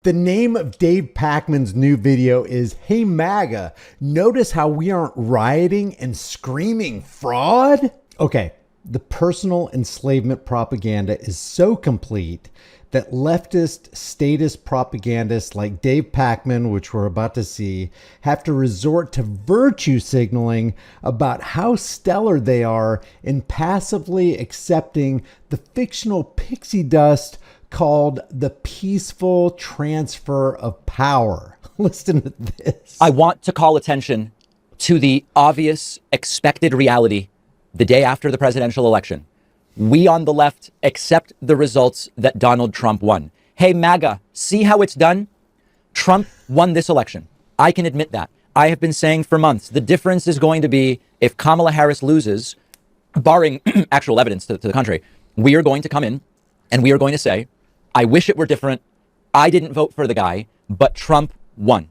The name of Dave Pakman's new video is Hey MAGA, notice how we aren't rioting and screaming fraud? Okay, the personal enslavement propaganda is so complete that leftist statist propagandists like Dave Pakman, which we're about to see, have to resort to virtue signaling about how stellar they are in passively accepting the fictional pixie dust called the peaceful transfer of power. Listen to this. I want to call attention to the obvious expected reality the day after the presidential election. We on the left accept the results that Donald Trump won. Hey, MAGA, see how it's done? Trump won this election. I can admit that. I have been saying for months, the difference is going to be if Kamala Harris loses, barring actual evidence to the contrary, we are going to come in and we are going to say, I wish it were different. I didn't vote for the guy, but Trump won.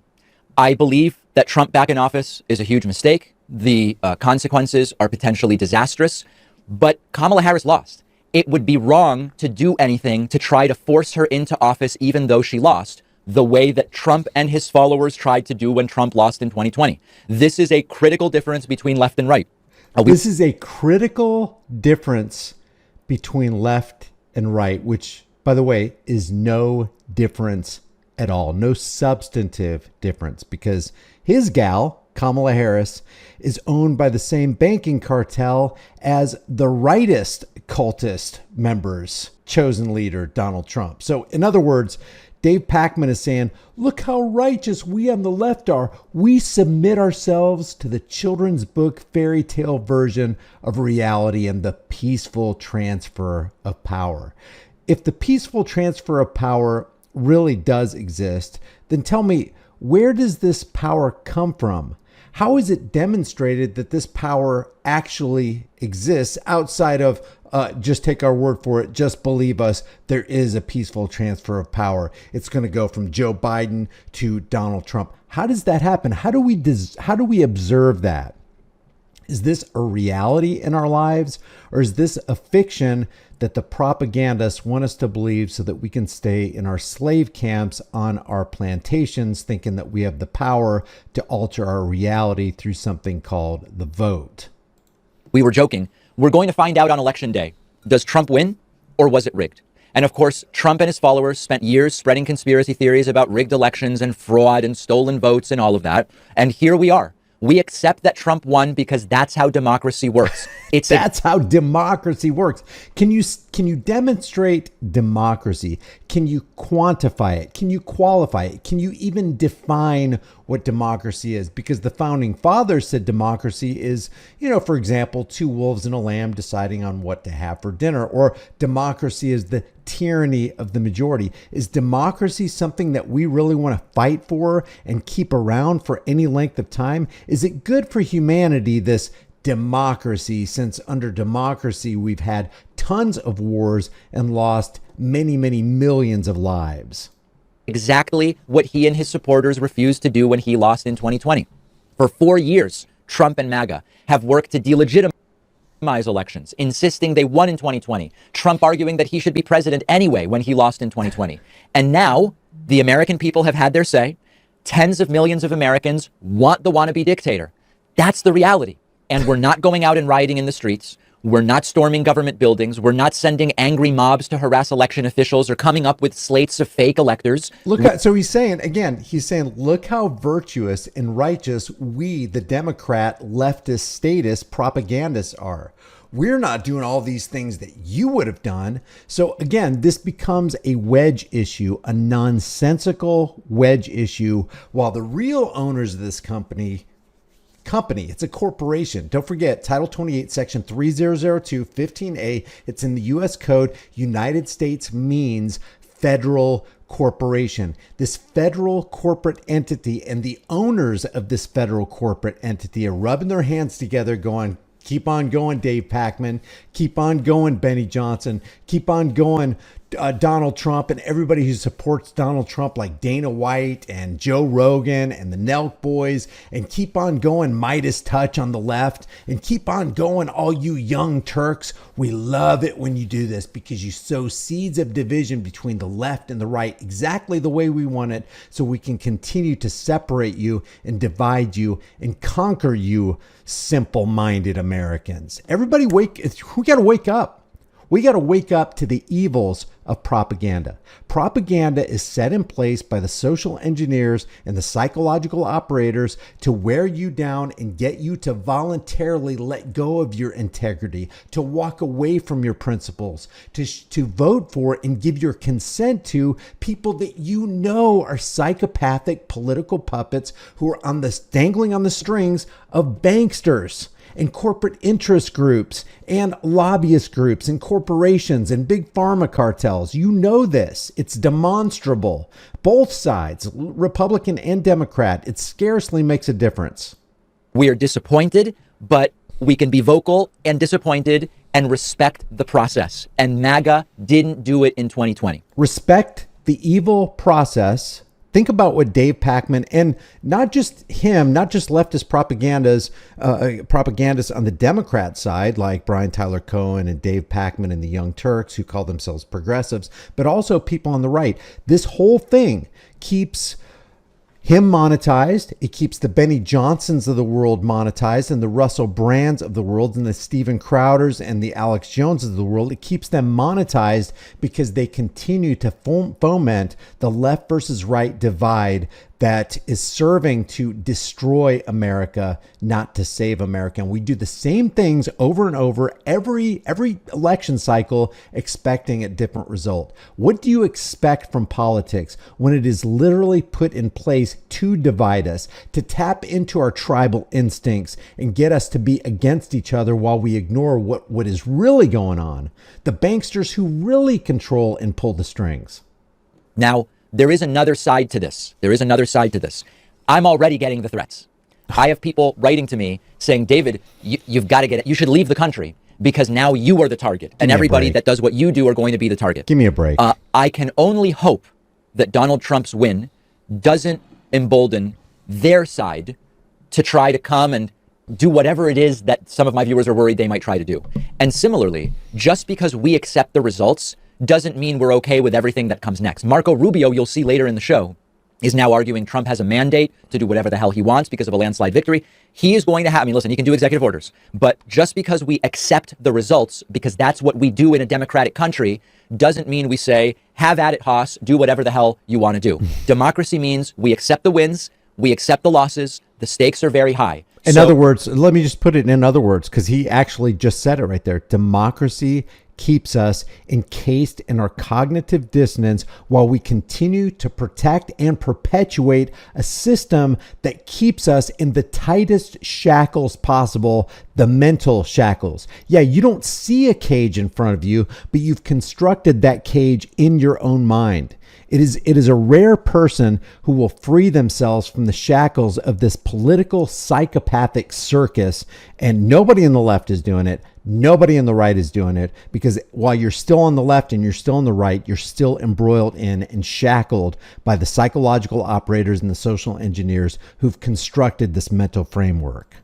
I believe that Trump back in office is a huge mistake. The consequences are potentially disastrous, but Kamala Harris lost. It would be wrong to do anything to try to force her into office, even though she lost, the way that Trump and his followers tried to do when Trump lost in 2020. This is a critical difference between left and right. This is a critical difference between left and right, which, by the way, is no difference at all. No substantive difference, because his gal, Kamala Harris, is owned by the same banking cartel as the rightist cultist members' chosen leader, Donald Trump. So in other words, Dave Pakman is saying, look how righteous we on the left are. We submit ourselves to the children's book fairy tale version of reality and the peaceful transfer of power. If the peaceful transfer of power really does exist, then tell me, where does this power come from? How is it demonstrated that this power actually exists outside of just take our word for it, just believe us, there is a peaceful transfer of power. It's going to go from Joe Biden to Donald Trump. How does that happen? How do we observe that? Is this a reality in our lives, or is this a fiction that the propagandists want us to believe so that we can stay in our slave camps on our plantations, thinking that we have the power to alter our reality through something called the vote? We were joking. We're going to find out on election day. Does Trump win, or was it rigged? And of course, Trump and his followers spent years spreading conspiracy theories about rigged elections and fraud and stolen votes and all of that. And here we are. We accept that Trump won because that's how democracy works. That's how democracy works. Can you demonstrate democracy? Can you quantify it? Can you qualify it? Can you even define what democracy is? Because the founding fathers said democracy is, for example, two wolves and a lamb deciding on what to have for dinner, or democracy is the tyranny of the majority. Is democracy something that we really want to fight for and keep around for any length of time? Is it good for humanity, this democracy, since under democracy we've had tons of wars and lost many, many millions of lives? Exactly what he and his supporters refused to do when he lost in 2020. For 4 years, Trump and MAGA have worked to delegitimize elections, insisting they won in 2020. Trump arguing that he should be president anyway when he lost in 2020. And now the American people have had their say. Tens of millions of Americans want the wannabe dictator. That's the reality. And we're not going out and rioting in the streets. We're not storming government buildings. We're not sending angry mobs to harass election officials or coming up with slates of fake electors. So he's saying, look how virtuous and righteous we, the Democrat, leftist, statist propagandists are. We're not doing all these things that you would have done. So again, this becomes a wedge issue, a nonsensical wedge issue, while the real owners of this company, it's a corporation. Don't forget, Title 28, Section 3002, 15A. It's in the U.S. Code. United States means federal corporation. This federal corporate entity and the owners of this federal corporate entity are rubbing their hands together going, keep on going, Dave Pakman. Keep on going, Benny Johnson. Keep on going, Donald Trump and everybody who supports Donald Trump, like Dana White and Joe Rogan and the Nelk boys, and keep on going, Midas Touch on the left, and keep on going, all you young Turks. We love it when you do this because you sow seeds of division between the left and the right, exactly the way we want it, so we can continue to separate you and divide you and conquer you, simple-minded Americans. Everybody we got to wake up. We got to wake up to the evils of propaganda. Propaganda is set in place by the social engineers and the psychological operators to wear you down and get you to voluntarily let go of your integrity, to walk away from your principles, to vote for and give your consent to people that you know are psychopathic political puppets who are dangling on the strings of banksters and corporate interest groups and lobbyist groups and corporations and big pharma cartels. You know this. It's demonstrable. Both sides, Republican and Democrat, it scarcely makes a difference. We are disappointed, but we can be vocal and disappointed and respect the process. And MAGA didn't do it in 2020. Respect the evil process. Think about what Dave Pakman, and not just him, not just leftist propagandists on the Democrat side, like Brian Tyler Cohen and Dave Pakman and the Young Turks, who call themselves progressives, but also people on the right. This whole thing keeps him monetized. It keeps the Benny Johnsons of the world monetized, and the Russell Brands of the world, and the Steven Crowders and the Alex Joneses of the world. It keeps them monetized because they continue to foment the left versus right divide that is serving to destroy America, not to save America. And we do the same things over and over every election cycle, expecting a different result. What do you expect from politics when it is literally put in place to divide us, to tap into our tribal instincts and get us to be against each other while we ignore what is really going on? The banksters who really control and pull the strings. Now, there is another side to this. I'm already getting the threats. I have people writing to me saying, David, you've got to get it. You should leave the country because now you are the target. And everybody that does what you do are going to be the target. Give me a break. I can only hope that Donald Trump's win doesn't embolden their side to try to come and do whatever it is that some of my viewers are worried they might try to do. And similarly, just because we accept the results doesn't mean we're okay with everything that comes next. Marco Rubio, you'll see later in the show, is now arguing Trump has a mandate to do whatever the hell he wants because of a landslide victory. He is going to have, listen, he can do executive orders, but just because we accept the results, because that's what we do in a democratic country, doesn't mean we say, have at it, Haas, do whatever the hell you want to do. Democracy means we accept the wins, we accept the losses, the stakes are very high. In other words, let me just put it in other words, because he actually just said it right there. Democracy keeps us encased in our cognitive dissonance while we continue to protect and perpetuate a system that keeps us in the tightest shackles possible, the mental shackles. Yeah, you don't see a cage in front of you, but you've constructed that cage in your own mind. It is a rare person who will free themselves from the shackles of this political psychopathic circus, and nobody on the left is doing it. Nobody on the right is doing it, because while you're still on the left and you're still on the right, you're still embroiled in and shackled by the psychological operators and the social engineers who've constructed this mental framework.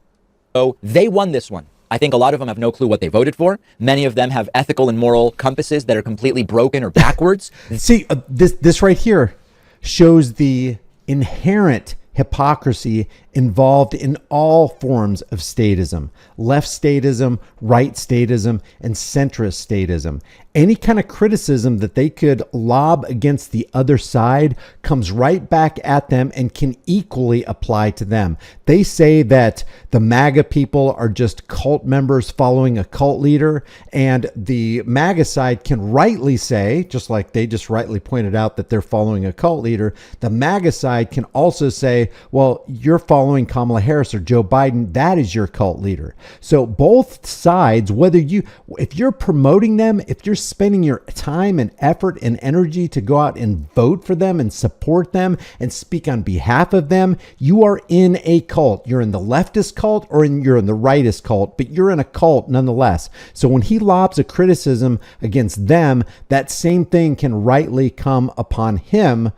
So they won this one. I think a lot of them have no clue what they voted for. Many of them have ethical and moral compasses that are completely broken or backwards. See, this right here shows the inherent hypocrisy involved in all forms of statism, left statism, right statism, and centrist statism. Any kind of criticism that they could lob against the other side comes right back at them and can equally apply to them. They say that the MAGA people are just cult members following a cult leader, and the MAGA side can rightly say, just like they just rightly pointed out that they're following a cult leader, the MAGA side can also say, say, well, you're following Kamala Harris or Joe Biden. That is your cult leader. So both sides, if you're promoting them, if you're spending your time and effort and energy to go out and vote for them and support them and speak on behalf of them, you are in a cult. You're in the leftist cult or you're in the rightist cult, but you're in a cult nonetheless. So when he lobs a criticism against them, that same thing can rightly come upon him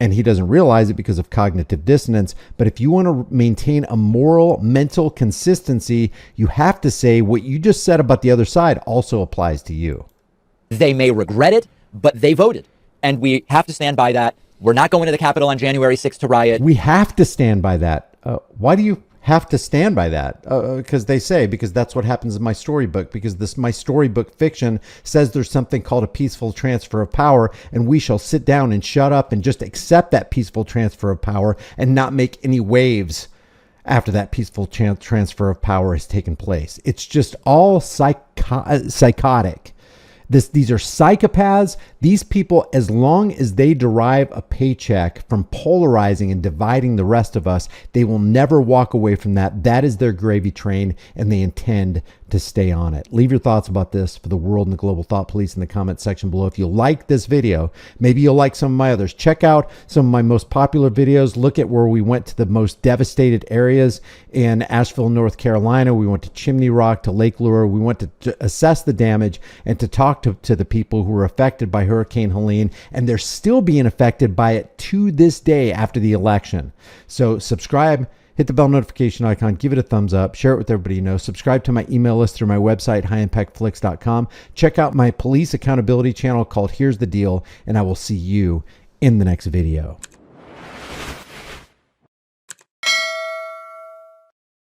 and he doesn't realize it because of cognitive dissonance. But if you want to maintain a moral, mental consistency, you have to say what you just said about the other side also applies to you. They may regret it, but they voted. And we have to stand by that. We're not going to the Capitol on January 6th to riot. We have to stand by that. Why do you have to stand by that? Because that's what happens in my storybook, because my storybook fiction says there's something called a peaceful transfer of power, and we shall sit down and shut up and just accept that peaceful transfer of power and not make any waves after that peaceful transfer of power has taken place. It's just all psychotic. These are psychopaths. These people, as long as they derive a paycheck from polarizing and dividing the rest of us, they will never walk away from that. That is their gravy train, and they intend to stay on it. Leave your thoughts about this for the world and the global thought police in the comment section below. If you like this video, maybe you'll like some of my others. Check out some of my most popular videos. Look at where we went to the most devastated areas in Asheville, North Carolina. We went to Chimney Rock, to Lake Lure. We went to assess the damage and to talk to the people who were affected by Hurricane Helene, and they're still being affected by it to this day after the election. So subscribe, hit the bell notification icon, give it a thumbs up, share it with everybody you know. Subscribe to my email list through my website, highimpactflix.com. Check out my police accountability channel called Here's the Deal, and I will see you in the next video.